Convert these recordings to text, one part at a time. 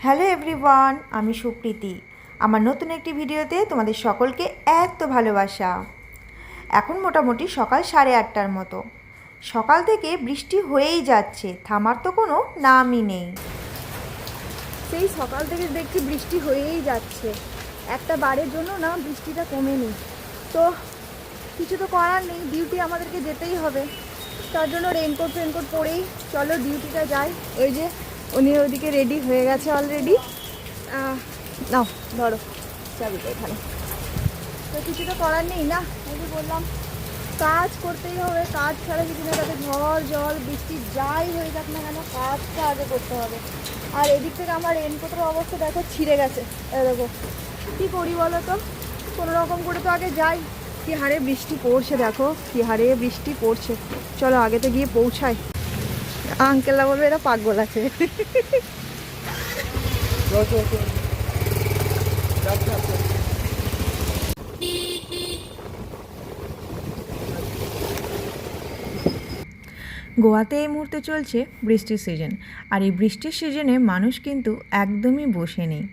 Hello everyone, আমি সুপ্রীতি। আমার নতুন একটি ভিডিওতে তোমাদের সকলকে এত ভালোবাসা। এখন মোটামুটি সকাল 8:30টার মতো। সকাল থেকে বৃষ্টি হয়েই যাচ্ছে, থামার তো কোনো নামই নেই। সেই সকাল থেকে দেখছি বৃষ্টি হয়েই যাচ্ছে, একটা বারের জন্য না বৃষ্টিটা কমেনি। তো কিছু তো করার নেই, ডিউটি আমাদেরকে যেতেই হবে। তার জন্য রেনকোট পরেই চলো ডিউটিটা যাই। ওই যে উনি ওইদিকে রেডি হয়ে গেছে অলরেডি। নাও ধরো চাবিটা এখানে। তো কিছু তো করার নেই না, ওই যে বললাম কাজ করতেই হবে। কাজ ছাড়া কিছু না, তাতে ঝড় জল বৃষ্টি যাই হয়ে যাক না কেন কাজটা আগে করতে হবে। আর এদিক থেকে আমার রেনকোটের অবস্থা দেখো ছিঁড়ে গেছে। দেখো কী করি বলো তো, কোনো রকম করে তো আগে যাই। কী হারে বৃষ্টি পড়ছে, দেখো কী হারে বৃষ্টি পড়ছে। চলো আগেতে গিয়ে পৌঁছাই। আঙ্কেলরা বলবে এরা পাগল আছে। গোয়াতে এই মুহূর্তে চলছে বৃষ্টির সিজন। আর এই বৃষ্টির সিজনে মানুষ কিন্তু একদমই বসে নেই।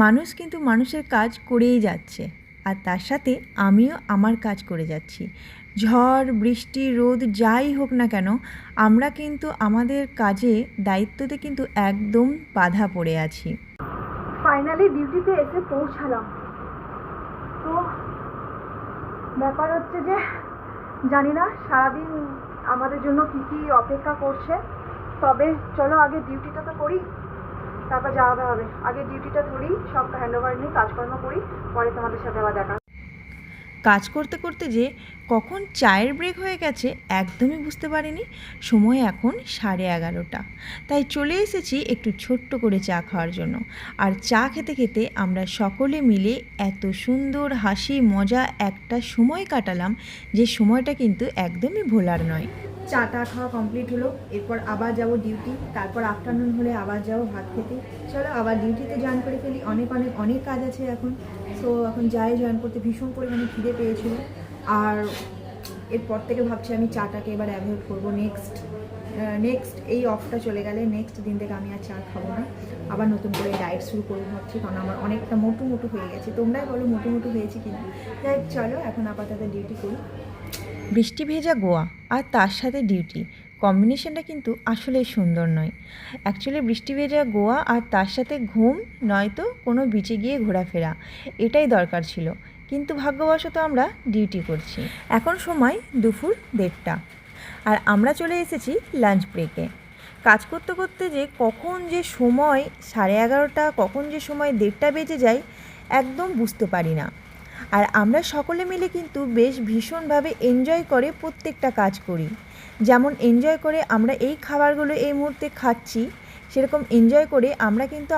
মানুষ কিন্তু মানুষের কাজ করেই যাচ্ছে, আর তার সাথে আমিও আমার কাজ করে যাচ্ছি। ঝড় বৃষ্টি রোদ যাই হোক না কেন, আমরা কিন্তু আমাদের কাজে দায়িত্বতে কিন্তু একদম বাধা পড়ে আছি। ফাইনালি ডিউটিতে এসে পৌঁছালাম। তো ব্যাপার হচ্ছে যে জানি না সারাদিন আমাদের জন্য কী কী অপেক্ষা করছে। তবে চলো আগে ডিউটিটা তো করি, তারপর যাওয়া হবে। আগে ডিউটিটা ধরি, সব হ্যান্ডওভার নিই, কাজকর্ম করি, পরে তোমাদের সাথে আবার দেখা। কাজ করতে করতে যে কখন চায়ের ব্রেক হয়ে গেছে একদমই বুঝতে পারিনি। সময় এখন 11:30। তাই চলে এসেছি একটু ছোট্ট করে চা খাওয়ার জন্য। আর চা খেতে খেতে আমরা সকলে মিলে এত সুন্দর হাসি মজা একটা সময় কাটালাম, যে সময়টা কিন্তু একদমই ভোলার নয়। চাটা খাওয়া কমপ্লিট হলো, এরপর আবার যাব ডিউটি। তারপর আফটারনুন হলে আবার যাব ভাত খেতে। চলো আবার ডিউটিতে জয়েন করে ফেলি। অনেক কাজ আছে এখন। সো এখন জয়েন করতে ভীষণ পরিমাণে খিদে পেয়েছিল। আর এরপর থেকে ভাবছি আমি চাটাকে এবার অ্যাভয়েড করবো। নেক্সট এই অফটা চলে গেলে নেক্সট দিন থেকে আমি আর চা খাবো না। আবার নতুন করে ডায়েট শুরু করবো ভাবছি, কারণ আমার অনেকটা মোটু হয়ে গেছে। তোমরাই বলো মোটু হয়েছে কিনা। যাই চলো এখন আপাতত ডিউটি করি। বৃষ্টি ভেজা গোয়া আর তার সাথে ডিউটি, কম্বিনেশনটা কিন্তু আসলেই সুন্দর নয়। অ্যাকচুয়ালি বৃষ্টি ভেজা গোয়া আর তার সাথে ঘুম, নয়তো কোনো বিচে গিয়ে ঘোরাফেরা, এটাই দরকার ছিল। কিন্তু ভাগ্যবশত আমরা ডিউটি করছি। এখন সময় দুপুর 1:30, আর আমরা চলে এসেছি লাঞ্চ ব্রেকে। কাজ করতে করতে যে কখন যে সময় 11:30, কখন যে সময় 1:30 বেজে যায় একদম বুঝতে পারি না। আর আমরা সকলে মিলে কিন্তু বেশ ভীষণভাবে এনজয় করে প্রত্যেকটা কাজ করি। যেমন এনজয় করে আমরা এই খাবারগুলো এই মুহূর্তে খাচ্ছি, সেরকম এনজয় করে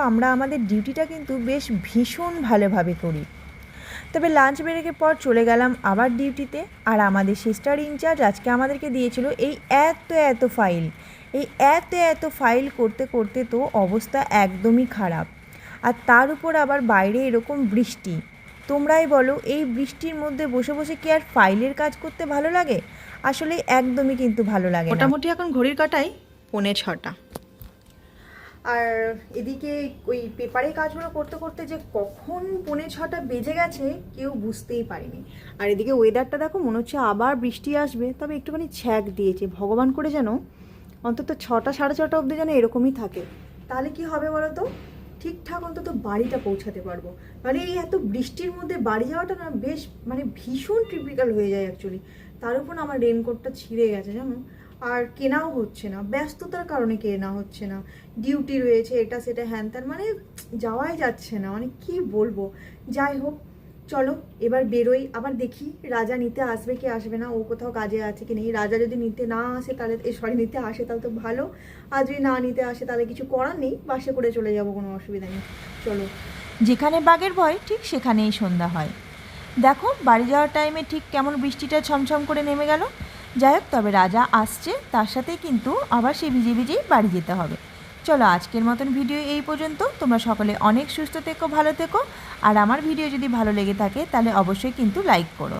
আমরা আমাদের ডিউটিটা কিন্তু বেশ ভীষণ ভালোভাবে করি। তবে লাঞ্চ ব্রেকের পর চলে গেলাম আবার ডিউটিতে। আর আমাদের সিস্টার ইনচার্জ আজকে আমাদেরকে দিয়েছিল এই এত ফাইল করতে করতে তো অবস্থা একদমই খারাপ। আর তার উপর আবার বাইরে এরকম বৃষ্টি। তোমরাই বলো, এই বৃষ্টির মধ্যে বসে বসে কি আর ফাইলের কাজ করতে ভালো লাগে? আসলে একদমই কিন্তু ভালো লাগে না। মোটামুটি এখন ঘড়ির কাঁটায় 5:45। আর এদিকে ওই পেপারের কাজগুলো করতে করতে যে কখন 5:45 বেজে গেছে কেউ বুঝতেই পারিনি। আর এদিকে ওয়েদারটা দেখো, মনে হচ্ছে আবার বৃষ্টি আসবে, তবে একটুখানি ছ্যাক দিয়েছে। ভগবান করে যেন অন্তত 6টা 6:30 অবধি যেন এরকমই থাকে। তাহলে কি হবে বলো তো, ঠিকঠাক অন্তত বাড়িটা পৌঁছাতে পারবো। মানে এই এত বৃষ্টির মধ্যে বাড়ি যাওয়াটা না বেশ ভীষণ ট্রিপিক্যাল হয়ে যায় অ্যাকচুয়ালি। তার উপর আমার রেনকোটটা ছিঁড়ে গেছে জানো। আর কেনাও হচ্ছে না, ব্যস্ততার কারণে কেনা হচ্ছে না। ডিউটি রয়েছে, এটা সেটা হ্যান ত্যান, যাওয়াই যাচ্ছে না। কি বলবো। যাই হোক চলো এবার বেরোই। আবার দেখি রাজা নিতে আসবে কি আসবে না, ও কোথাও কাজে আছে কি নেই। রাজা যদি নিতে না আসে তাহলে নিতে আসে তাহলে তো ভালো। আর যদি না নিতে আসে তাহলে কিছু করার নেই, বাসে করে চলে যাবো, কোনো অসুবিধা নেই। চলো, যেখানে বাঘের ভয় ঠিক সেখানেই সন্ধ্যা হয়। দেখো বাড়ি যাওয়ার টাইমে ঠিক কেমন বৃষ্টিটা ছমছম করে নেমে গেল। যাই হোক, তবে রাজা আসছে, তার সাথেই কিন্তু আবার সে ভিজেই বাড়ি যেতে হবে। চলো আজকের মতন ভিডিও এই পর্যন্ত। তোমরা সকলে অনেক সুস্থ থেকো, ভালো থেকো। আর আমার ভিডিও যদি ভালো লেগে থাকে তাহলে অবশ্যই কিন্তু লাইক করো।